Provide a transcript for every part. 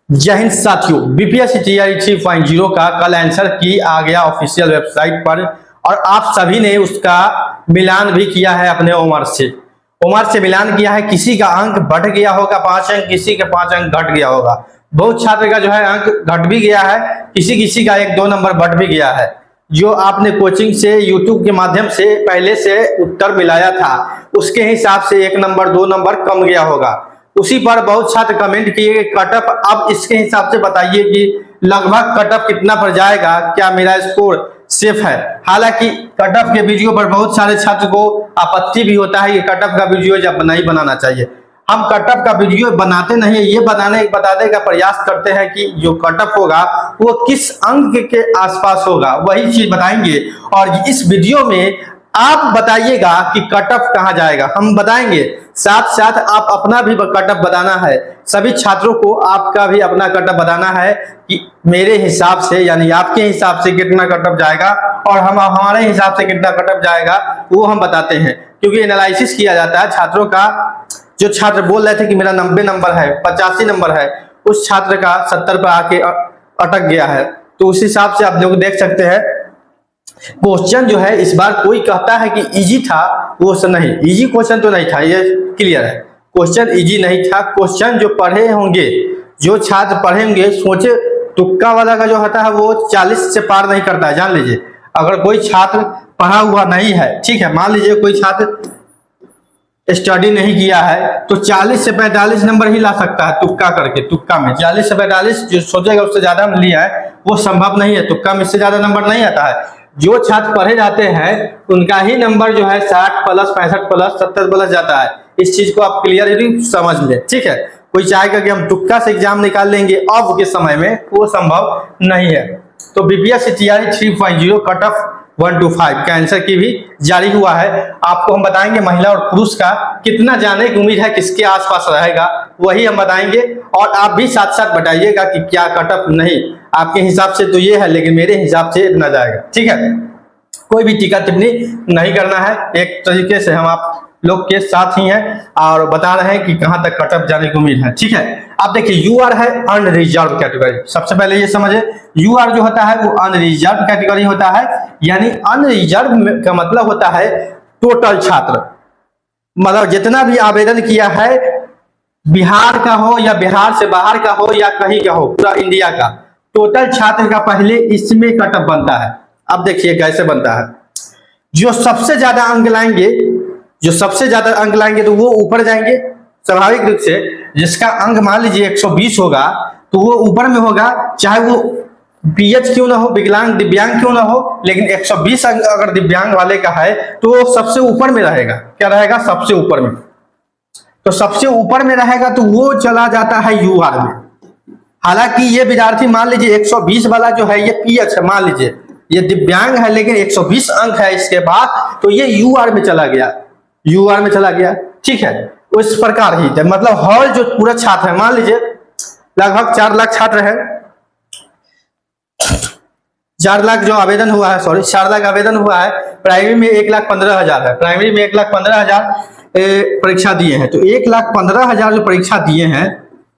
जय हिंद साथियों, बीपीएससी तैयारी 3.0 का कल आंसर की आ गया ऑफिशियल वेबसाइट पर और आप सभी ने उसका मिलान भी किया है अपने उम्र से मिलान किया है। किसी का अंक बढ़ गया होगा 5 अंक, किसी का 5 अंक घट गया होगा। बहुत छात्र का जो है अंक घट भी गया है, किसी किसी का 1-2 नंबर बढ़ भी गया है। जो आपने कोचिंग से यूट्यूब के माध्यम से पहले से उत्तर मिलाया था उसके हिसाब से 1 नंबर 2 नंबर कम गया होगा। उसी पर बहुत छात्र कमेंट किए कट ऑफ अब इसके हिसाब से बताइए कि लगभग कट ऑफ कितना पर जाएगा, क्या मेरा स्कोर सेफ है। हालांकि कट ऑफ के वीडियो पर बहुत सारे छात्र को आपत्ति भी होता है कि कट ऑफ का वीडियो जब नहीं बनाना चाहिए। हम कट ऑफ का वीडियो बनाते नहीं, ये बताने का प्रयास करते हैं कि जो कट ऑफ होगा वो किस अंक के आसपास होगा, वही चीज बताएंगे। और इस वीडियो में आप बताइएगा कि कट ऑफ कहां जाएगा, हम बताएंगे। साथ साथ आप अपना भी कट ऑफ बताना है। सभी छात्रों को आपका भी अपना कट ऑफ बताना है कि मेरे हिसाब से यानी आपके हिसाब से कितना कट ऑफ जाएगा और हम हमारे हिसाब से कितना कट ऑफ जाएगा वो हम बताते हैं। क्योंकि एनालिसिस किया जाता है छात्रों का। जो छात्र बोल रहे थे कि मेरा 90 नंबर है, 85 नंबर है, उस छात्र का 70 पर आके अटक गया है। तो उस हिसाब से आप लोग देख सकते हैं क्वेश्चन जो है इस बार कोई कहता है कि इजी था, वो नहीं, इजी क्वेश्चन तो नहीं था, ये क्लियर है। क्वेश्चन इजी नहीं था। क्वेश्चन जो पढ़े होंगे, जो छात्र पढ़ेंगे, सोचे तुक्का वाला का जो होता है वो 40 से पार नहीं करता है। जान लीजिए, अगर कोई छात्र पढ़ा हुआ नहीं है, ठीक है, मान लीजिए कोई छात्र स्टडी नहीं किया है तो 40 से 45 नंबर ही ला सकता है तुक्का करके। तुक्का में 40 से 45 जो सोचेगा उससे ज्यादा लिया है वो संभव नहीं है। तुक्का में इससे ज्यादा नंबर नहीं आता है। जो छात्र पढ़े जाते हैं उनका ही नंबर जो है 60 प्लस 65 प्लस 70 प्लस जाता है। इस चीज को आप क्लियरली समझ ले, ठीक है। कोई चाहेगा कि हम तुक्का से एग्जाम निकाल लेंगे अब के समय में, वो संभव नहीं है। तो बीपीएससी तैयारी 3.0 कट ऑफ 1 to 5 का आंसर की भी जारी हुआ है। आपको हम बताएंगे महिला और पुरुष का कितना जाने की उम्मीद है, किसके आसपास रहेगा वही हम बताएंगे। और आप भी साथ साथ बताइएगा कि क्या कट ऑफ नहीं, आपके हिसाब से तो ये है लेकिन मेरे हिसाब से इतना जाएगा, ठीक है। कोई भी टीका टिप्पणी नहीं करना है, एक तरीके से हम आप लोग के साथ ही हैं और बता रहे हैं कि कहां तक कट ऑफ जाने की उम्मीद है, ठीक है। आप देखिए यूआर है अनरिजर्व कैटेगरी। सबसे पहले ये समझे, यूआर जो होता है वो अनरिजर्व कैटेगरी होता है। यानी अनरिजर्व का मतलब होता है टोटल छात्र, मतलब जितना भी आवेदन किया है, बिहार का हो या बिहार से बाहर का हो या कहीं का हो, पूरा इंडिया का टोटल छात्र का पहले इसमें कट ऑफ बनता है। अब देखिए कैसे बनता है। जो सबसे ज्यादा अंक लाएंगे, जो सबसे ज्यादा अंक लाएंगे तो वो ऊपर जाएंगे स्वाभाविक रूप से। जिसका अंक मान लीजिए 120 होगा तो वो ऊपर में होगा, चाहे वो बीएच क्यों ना हो, विकलांग दिव्यांग क्यों ना हो, लेकिन 120 अंक अगर दिव्यांग वाले का है तो वो सबसे ऊपर में रहेगा। क्या रहेगा? सबसे ऊपर में। तो सबसे ऊपर में रहेगा तो वो चला जाता है यूआर में। हालांकि ये विद्यार्थी मान लीजिए 120 वाला जो है ये पीएच है, मान लीजिए ये दिव्यांग है लेकिन 120 अंक है इसके बाद, तो ये यूआर में चला गया, यूआर में चला गया, ठीक है। उस प्रकार ही मतलब हॉल जो पूरा छात्र है, मान लीजिए लगभग 4 लाख छात्र है, 4 लाख जो आवेदन हुआ है, सॉरी 4 लाख आवेदन हुआ है। प्राइमरी में 1,15,000 है, प्राइमरी में 1,15,000 परीक्षा दिए हैं। तो 1,15,000 जो परीक्षा दिए हैं,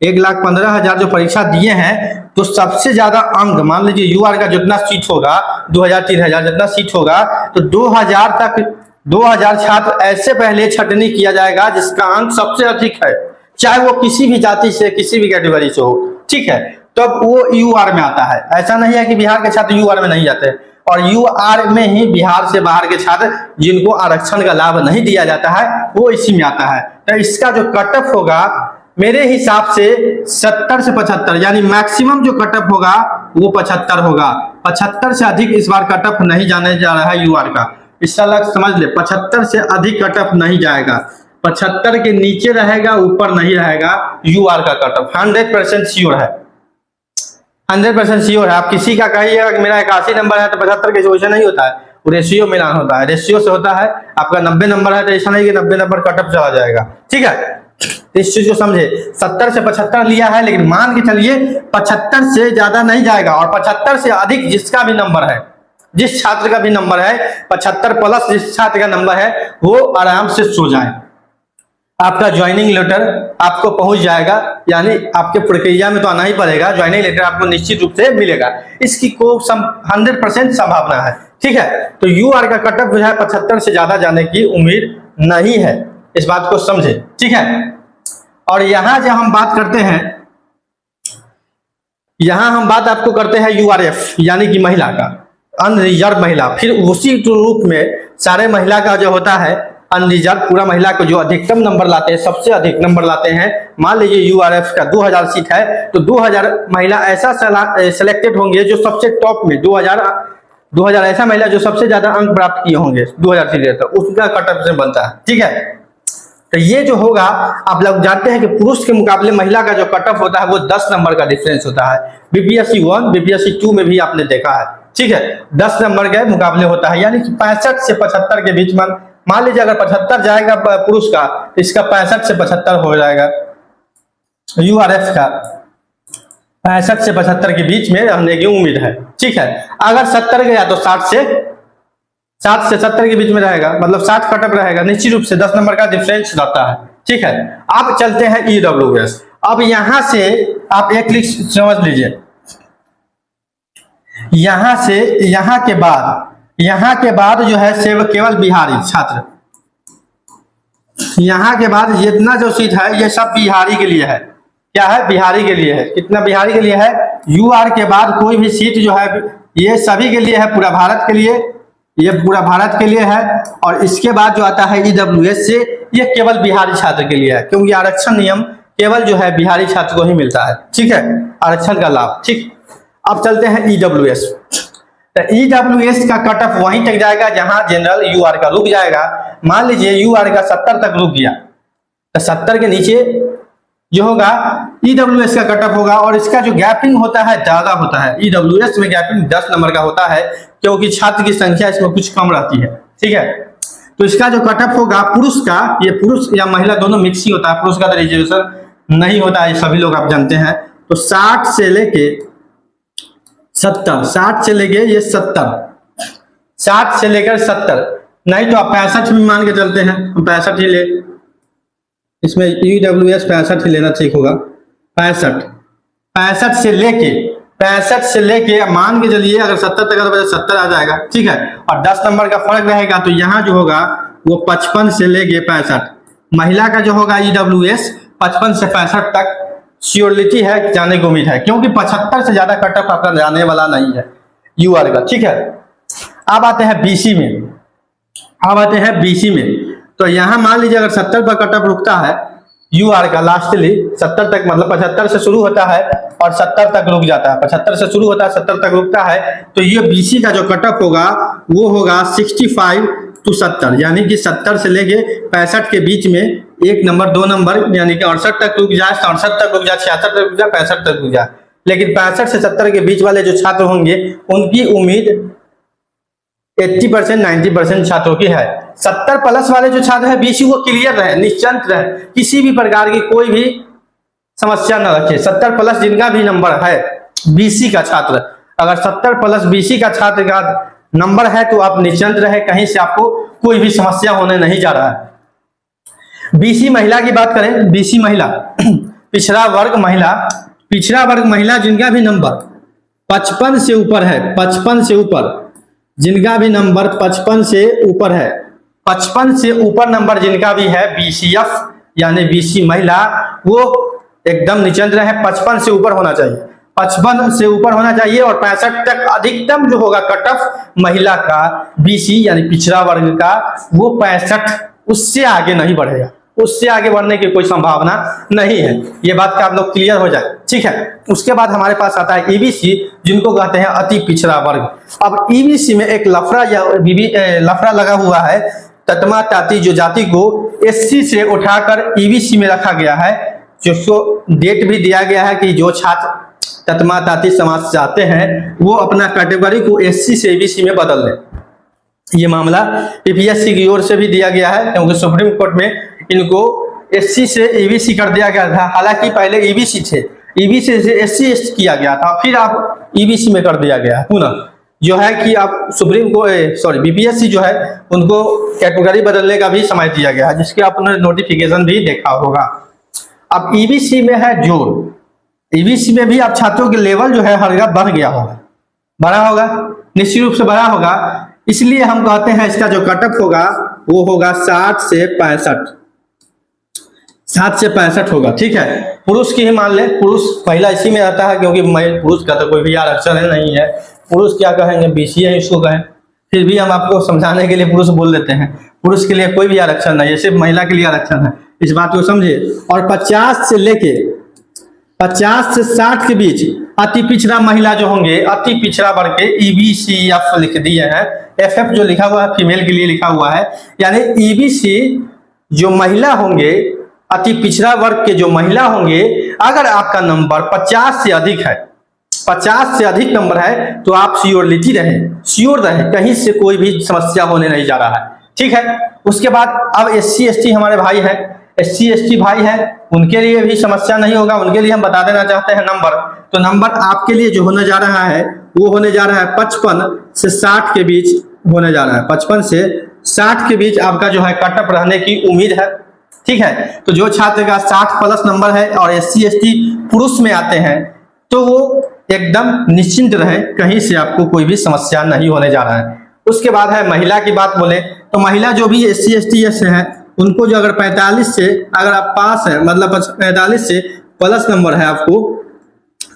1,15,000 जो परीक्षा दिए हैं, तो सबसे ज्यादा अंक मान लीजिए यूआर का जितना सीट होगा 2,000-3,000 जितना सीट होगा, तो 2,000 तक 2,000 छात्र ऐसे पहले छटनी किया जाएगा जिसका अंक सबसे अधिक है, चाहे वो किसी भी जाति से किसी भी कैटेगरी से हो, ठीक है। तब तो वो यूआर में आता है। ऐसा नहीं है कि बिहार के छात्र यूआर में नहीं जाते, और यूआर में ही बिहार से बाहर के छात्र जिनको आरक्षण का लाभ नहीं दिया जाता है वो इसी में आता है। तो इसका जो कट ऑफ होगा मेरे हिसाब से 70 से 75, यानी मैक्सिमम जो कट ऑफ होगा वो 75 होगा। 75 से अधिक इस बार कट ऑफ नहीं जाने जा रहा है यूआर का। इस साल समझ ले, 75 से अधिक कट ऑफ नहीं जाएगा। 75 के नीचे रहेगा, ऊपर नहीं रहेगा यूआर का कट ऑफ। 100% श्योर है, 100% श्योर है। आप किसी का कहिएगा कि मेरा 81 नंबर है तो 75 के वैसे नहीं होता है, वो रेशियो मिलान होता है, रेशियो से होता है। आपका 90 नंबर है तो ऐसा नहीं कि 90 नंबर कट ऑफ चला जाएगा, ठीक है। इस चीज को समझे। 70 से 75 लिया है, लेकिन मान के चलिए 75 से ज्यादा नहीं जाएगा, और 75 से अधिक जिसका भी नंबर है, जिस छात्र का भी नंबर है 75 प्लस जिस छात्र का नंबर है वो आराम से सो जाए। आपका ज्वाइनिंग लेटर आपको पहुंच जाएगा, यानी आपके प्रक्रिया में तो आना ही पड़ेगा, ज्वाइनिंग लेटर आपको निश्चित रूप से मिलेगा। इसकी को 100% संभावना है, ठीक है। तो यूआर का कटअप जो है 75 से ज्यादा जाने की उम्मीद नहीं है, इस बात को समझे, ठीक है। और यहां जब हम बात करते हैं, यहां हम बात आपको करते हैं यूआरएफ यानी कि महिला का, अनरिजर्व महिला। फिर उसी रूप में सारे महिला का जो होता है अनरिजर्व, पूरा महिला को जो अधिकतम नंबर लाते हैं, सबसे अधिक नंबर लाते हैं, मान लीजिए यूआरएफ का 2000 सीट है तो 2000 महिला ऐसा सेलेक्टेड होंगे जो सबसे टॉप में 2000 ऐसा महिला जो सबसे ज्यादा अंक प्राप्त किए होंगे 2000 सीट तक, उसका कटअप से बनता है, ठीक है। तो ये जो होगा, आप लोग जानते हैं कि पुरुष के मुकाबले महिला का जो कटअप होता है वो 10 नंबर का डिफरेंस होता है। बीपीएससी 1 बीपीएससी 2 में भी आपने देखा है, ठीक है, 10 नंबर के मुकाबले होता है, यानी कि 65 से 75 के बीच में। मान लीजिए अगर 75 जाएगा पुरुष का, इसका 65 से 75 हो जाएगा, यूआरएफ का 65 से 75 के बीच में रहने की उम्मीद है, ठीक है। अगर 70 गया तो 60 से 70 के बीच में रहेगा, मतलब 60 कटअप रहेगा, निश्चित रूप से 10 नंबर का डिफरेंस रहता है, ठीक है। अब चलते हैं ईडब्ल्यूएस। अब यहां से आप एक क्लिक समझ लीजिए, यहां से यहाँ के बाद जो है केवल बिहारी छात्र, यहाँ के बाद जितना जो सीट है ये सब बिहारी के लिए है। क्या है? बिहारी के लिए है। कितना बिहारी के लिए है? यूआर के बाद कोई भी सीट जो है ये सभी के लिए है, पूरा भारत के लिए, ये पूरा भारत के लिए है। और इसके बाद जो आता है ईडब्ल्यूएस से, ये केवल बिहारी छात्र के लिए है, क्योंकि आरक्षण नियम केवल जो है बिहारी छात्र को ही मिलता है, ठीक है, आरक्षण का लाभ, ठीक। अब चलते हैं ईडब्ल्यूएस। तो ईडब्ल्यूएस का कटअप वहीं तक जाएगा जहां जनरल यूआर का रुक जाएगा। मान लीजिए यूआर का 70 तक रुक गया, तो 70 के नीचे जो होगा ईडब्ल्यूएस का कटअप होगा, और इसका जो गैपिंग होता है ज्यादा होता है। ईडब्ल्यूएस में गैपिंग 10 नंबर का होता है, क्योंकि छात्र की संख्या इसमें कुछ कम रहती है, ठीक है। तो इसका जो कटअप होगा पुरुष का, ये पुरुष या महिला दोनों मिक्स ही होता है, पुरुष का तो रिजर्वेशन नहीं होता है, सभी लोग आप जानते हैं। तो 60 से लेके 70, 60 से लेके ये 70, 60 से लेकर 70, नहीं तो आप 65 में मान के चलते हैं, हम 65 ही ले, इसमें ईडब्ल्यूएस 65 ही लेना ठीक होगा। 65 से लेके मान के चलिए अगर 70 तक तो 70 आ जाएगा, ठीक है। और 10 नंबर का फर्क रहेगा, तो यहाँ जो होगा वो 55 से लेके 65। महिला का जो होगा ईडब्ल्यूएस 55 से 65 तक श्योरिटी है, जाने की उम्मीद है, क्योंकि 75 से ज्यादा कटअप आपका जाने वाला नहीं है यूआर का, ठीक है। अब आते हैं बीसी में, तो यहाँ मान लीजिए अगर 70 पर कटअप रुकता है यूआर का, लास्टली 70 तक, मतलब 75 से शुरू होता है और 70 तक रुक जाता है, 75 से शुरू होता है 70 तक रुकता है, तो ये बीसी का जो कटअप होगा वो होगा 65 to 70, यानी कि 70 से लेके 65 के बीच में 1 नंबर 2 नंबर, यानी कि 68 तक रुक जाए, 67 तक रुक जाए, 66 तक रुक जाए, 65 तक रुक जाए। लेकिन 65 से 70 के बीच वाले जो छात्र होंगे उनकी उम्मीद 80% 90% छात्रों की है। 70 प्लस वाले जो छात्र है बीसी वो क्लियर रहे, निश्चिंत रहे, किसी भी प्रकार की कोई भी समस्या न रखे। 70 प्लस जिनका भी नंबर है बीसी का छात्र, अगर 70 प्लस बीसी का छात्र का नंबर है तो आप निश्चिंत रहे, कहीं से आपको कोई भी समस्या होने नहीं जा रहा है। बीसी महिला की बात करें, बीसी महिला पिछड़ा वर्ग महिला जिनका भी नंबर 55 से ऊपर है, 55 से ऊपर जिनका भी नंबर 55 से ऊपर है, 55 से ऊपर नंबर जिनका भी है बीसीएफ यानी बीसी महिला, वो एकदम निश्चिंत रहे, 55 से ऊपर होना चाहिए, 55 से ऊपर होना चाहिए। और 65 तक अधिकतम जो होगा कटअप महिला का बीसी यानी पिछड़ा वर्ग का वो 65, उससे आगे नहीं बढ़ेगा, उससे आगे बढ़ने की कोई संभावना नहीं है। ये बात का आप लोग क्लियर हो जाए, ठीक है। उसके बाद हमारे पास आता है ईबीसी, जिनको कहते हैं अति पिछड़ा वर्ग। अब ईबीसी में एक लफड़ा लगा हुआ है, ततमा ताती जो जाति को एससी से उठाकर ईबीसी में रखा गया है, जिसको डेट भी दिया गया है कि जो छात्र ततमा ताती समाज चाहते हैं वो अपना कैटेगरी को एससी से ईबीसी में बदल दें। ये मामला पीपीएससी की ओर से भी दिया गया है, क्योंकि सुप्रीम कोर्ट में इनको एससी से ईबीसी कर दिया गया था। हालांकि पहले ईबीसी थे, ईबीसी से एससी किया गया था, फिर आप ईबीसी में कर दिया गया पुनः। जो है कि आप सुप्रीम को सॉरी बीपीएससी जो है उनको कैटेगरी बदलने का भी समय दिया गया है, जिसके आपने नोटिफिकेशन भी देखा होगा। अब ईबीसी में है जोड़। ईबीसी में भी आप छात्रों के लेवल जो है हर बढ़ गया होगा, बढ़ा होगा, निश्चित रूप से बढ़ा होगा। इसलिए हम कहते हैं इसका जो कटअप होगा वो होगा 60 से 65, 60 से 65 होगा। ठीक है, पुरुष की ही मान ले, पुरुष महिला इसी में रहता है, क्योंकि पुरुष का तो कोई भी आरक्षण है नहीं है। पुरुष क्या कहेंगे, बीसी है इसको कहें, फिर भी हम आपको समझाने के लिए पुरुष बोल देते हैं। पुरुष के लिए कोई भी आरक्षण नहीं है, सिर्फ महिला के लिए आरक्षण है, इस बात को समझिए। और 50 से लेके 50 से 60 के बीच अति पिछड़ा महिला जो होंगे, अति पिछड़ा वर्ग के EBCF लिख दिए हैं। FF जो लिखा हुआ है फीमेल के लिए लिखा हुआ है, यानी EBC जो महिला होंगे, अति पिछड़ा वर्ग के जो महिला होंगे, अगर आपका नंबर 50 से अधिक है, 50 से अधिक नंबर है, तो आप श्योर रहे, कहीं से कोई भी समस्या होने नहीं जा रहा है। ठीक है, उसके बाद अब SC ST हमारे भाई है, SC ST भाई है, उनके लिए भी समस्या नहीं होगा। उनके लिए हम बता देना चाहते हैं नंबर, तो नंबर आपके लिए जो होने जा रहा है वो होने जा रहा है 55 से 60 के बीच होने जा रहा है। 55 से 60 के बीच आपका जो है कटअप रहने की उम्मीद है। ठीक है, तो जो छात्र का 60 प्लस नंबर है और SC ST पुरुष में आते हैं, तो वो एकदम निश्चिंत रहे, कहीं से आपको कोई भी समस्या नहीं होने जा रहा है। उसके बाद है महिला की बात बोले तो महिला जो भी SC ST से है, उनको जो अगर 45 से अगर आप पास है, मतलब 45 से प्लस नंबर है आपको,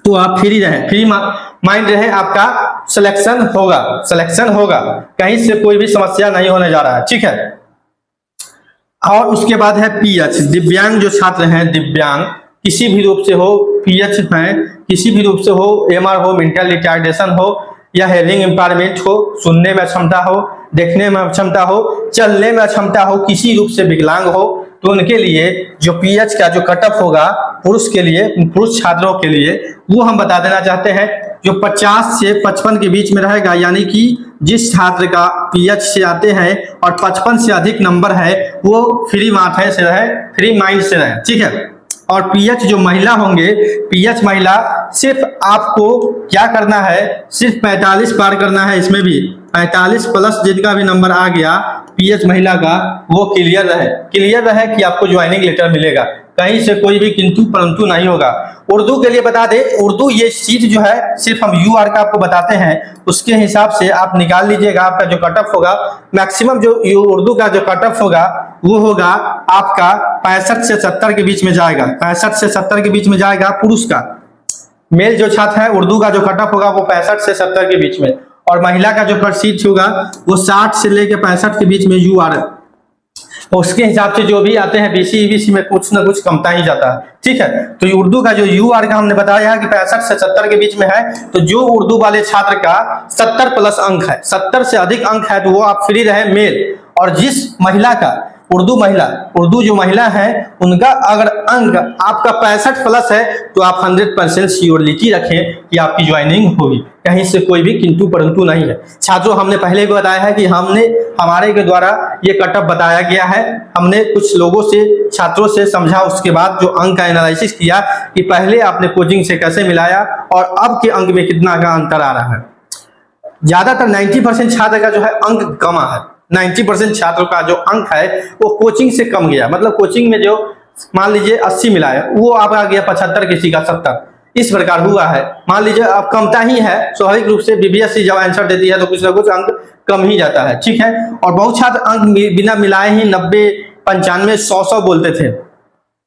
तो आप फ्री माइंड रहे, आपका सिलेक्शन होगा, कहीं से कोई भी समस्या नहीं होने जा रहा है। ठीक है, और उसके बाद है PH, दिव्यांग जो छात्र हैं, दिव्यांग किसी भी रूप से हो, PH है, किसी भी रूप से हो, MR हो, मेंटल रिटार्डेशन हो या हेयरिंग इम्पेयरमेंट हो, सुनने में अक्षमता हो, देखने में अक्षमता हो, चलने में अक्षमता हो, किसी रूप से विकलांग हो, तो उनके लिए जो PH का जो कटअप होगा पुरुष के लिए, पुरुष छात्रों के लिए, वो हम बता देना चाहते हैं, जो 50 से 55 के बीच में रहेगा। यानी कि जिस छात्र का PH से आते हैं और 55 से अधिक नंबर है, वो फ्री माइंड से रहे। ठीक है, और PH जो महिला होंगे, PH महिला सिर्फ आपको क्या करना है, सिर्फ 45 पार करना है। इसमें भी 45 प्लस जिनका भी नंबर आ गया PH महिला का, वो क्लियर रहे कि आपको ज्वाइनिंग लेटर मिलेगा, कहीं से कोई भी किंतु परंतु नहीं होगा। उर्दू के लिए बता दें, उर्दू ये सीट जो है सिर्फ हम UR का आपको बताते हैं, उसके हिसाब से आप निकाल लीजिएगा। आपका जो कटअप होगा मैक्सिमम जो उर्दू का जो कटअप होगा वो होगा आपका 65 से 70 के बीच में जाएगा, 65 से 70 के बीच में जाएगा। पुरुष का मेल जो छात्र है उर्दू का जो कटअप होगा वो 65 से 70 के बीच में, और महिला का जो सीट होगा वो 60 से लेकर 65 के बीच में UR, उसके हिसाब से जो भी आते हैं BC EBC में कुछ ना कुछ कमता ही जाता है। ठीक है, तो उर्दू का जो UR का हमने बताया कि 65 से 70 के बीच में है, तो जो उर्दू वाले छात्र का 70 प्लस अंक है, 70 से अधिक अंक है, तो वो आप फ्री रहे मेल। और जिस महिला का उर्दू जो महिला है उनका अगर अंक आपका 65 प्लस है, तो आप 100% श्योरिटी रखें कि आपकी ज्वाइनिंग होगी, कहीं से कोई भी किंतु परंतु नहीं है। छात्रों, हमने पहले भी बताया है कि हमारे के द्वारा ये कटअप बताया गया है। हमने कुछ लोगों से, छात्रों से समझा, उसके बाद जो अंक का एनालिसिस किया कि पहले आपने कोचिंग से कैसे मिलाया और अब के अंक में कितना का अंतर आ रहा है। ज्यादातर 90% छात्र का जो है अंक कमा है, 90% छात्रों का जो अंक है वो कोचिंग से कम गया। मतलब कोचिंग में जो मान लीजिए 80 मिला है, वो आपका गया 75, किसी का 70, इस प्रकार हुआ है। मान लीजिए अब कमता ही है, स्वाभाविक रूप से BPSC जब आंसर देती है तो कुछ ना कुछ अंक कम ही जाता है। ठीक है, और बहुत छात्र अंक बिना मिलाए ही 90, 95, 100 बोलते थे,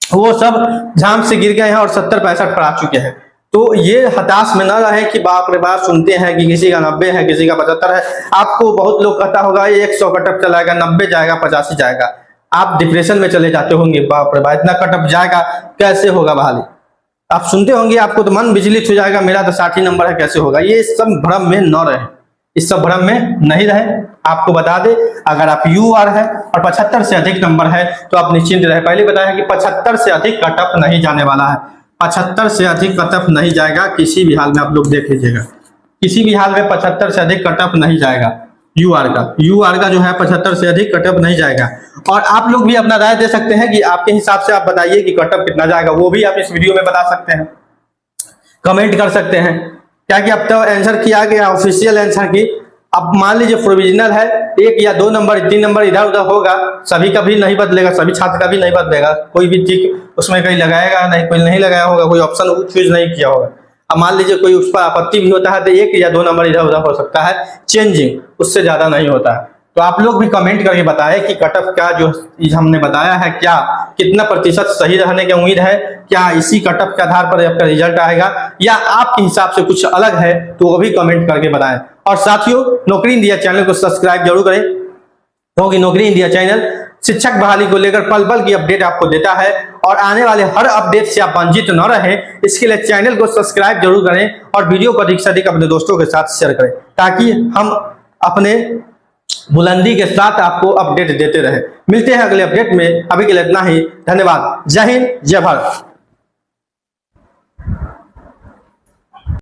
वो सब झाम से गिर गए हैं और 70, 65 पर आ चुके हैं। तो ये हताश में न रहे कि बाप रे बाप, सुनते हैं कि किसी का 90 है, किसी का 75 है। आपको बहुत लोग कहता होगा 100 कटअप चलाएगा, 90 जाएगा, 85 जाएगा, आप डिप्रेशन में चले जाते होंगे, बाप रे बाप इतना कटअप जाएगा, कैसे होगा बहाली। आप सुनते होंगे, आपको तो मन विचलित हो जाएगा, मेरा तो 60 नंबर है, कैसे होगा। ये सब भ्रम में न रहे, इस सब भ्रम में नहीं रहे। आपको बता दे, अगर आप UR है और 75 से अधिक नंबर है तो आप निश्चिंत रहे। पहले बताया कि 75 से अधिक कटअप नहीं जाने वाला है, 75 से अधिक कटअप नहीं जाएगा किसी भी हाल में। आप लोग देख लीजिएगा, किसी भी हाल में 75 से अधिक कटअप नहीं जाएगा। UR का जो है 75 से अधिक कटअप नहीं जाएगा। और आप लोग भी अपना राय दे सकते हैं कि आपके हिसाब से आप बताइए कि कटअप कितना जाएगा, वो भी आप इस वीडियो में बता सकते हैं, कमेंट कर सकते हैं। क्या कि अब तो आंसर किया गया ऑफिशियल आंसर की। अब मान लीजिए प्रोविजनल है, 1 या 2 नंबर 3 नंबर इधर उधर होगा, सभी का भी नहीं बदलेगा, सभी छात्र का भी नहीं बदलेगा, कोई भी टिक उसमें कहीं लगाएगा नहीं, कोई नहीं लगाया होगा, कोई ऑप्शन चूज नहीं किया होगा। अब मान लीजिए कोई उस पर आपत्ति भी होता है तो 1 या 2 नंबर इधर उधर हो सकता है चेंजिंग, उससे ज्यादा नहीं होता है। तो आप लोग भी कमेंट करके बताएं कि कट ऑफ का जो हमने बताया है क्या कितना प्रतिशत सही रहने की उम्मीद है, क्या इसी कट ऑफ के आधार पर आपका रिजल्ट आएगा या आपके हिसाब से कुछ अलग है, तो वो भी कमेंट करके बताएं। और साथियों, नौकरी इंडिया चैनल को सब्सक्राइब जरूर करें, क्योंकि नौकरी इंडिया चैनल शिक्षक बहाली को लेकर पल पल की अपडेट आपको देता है और आने वाले हर अपडेट से आप वंचित न रहें, इसके लिए चैनल को सब्सक्राइब जरूर करें और वीडियो को अधिक से अधिक अपने दोस्तों के साथ शेयर करें, ताकि हम अपने बुलंदी के साथ आपको अपडेट देते रहे। मिलते हैं अगले अपडेट में, अभी के लिए इतना ही। धन्यवाद। जय हिंद, जय भारत।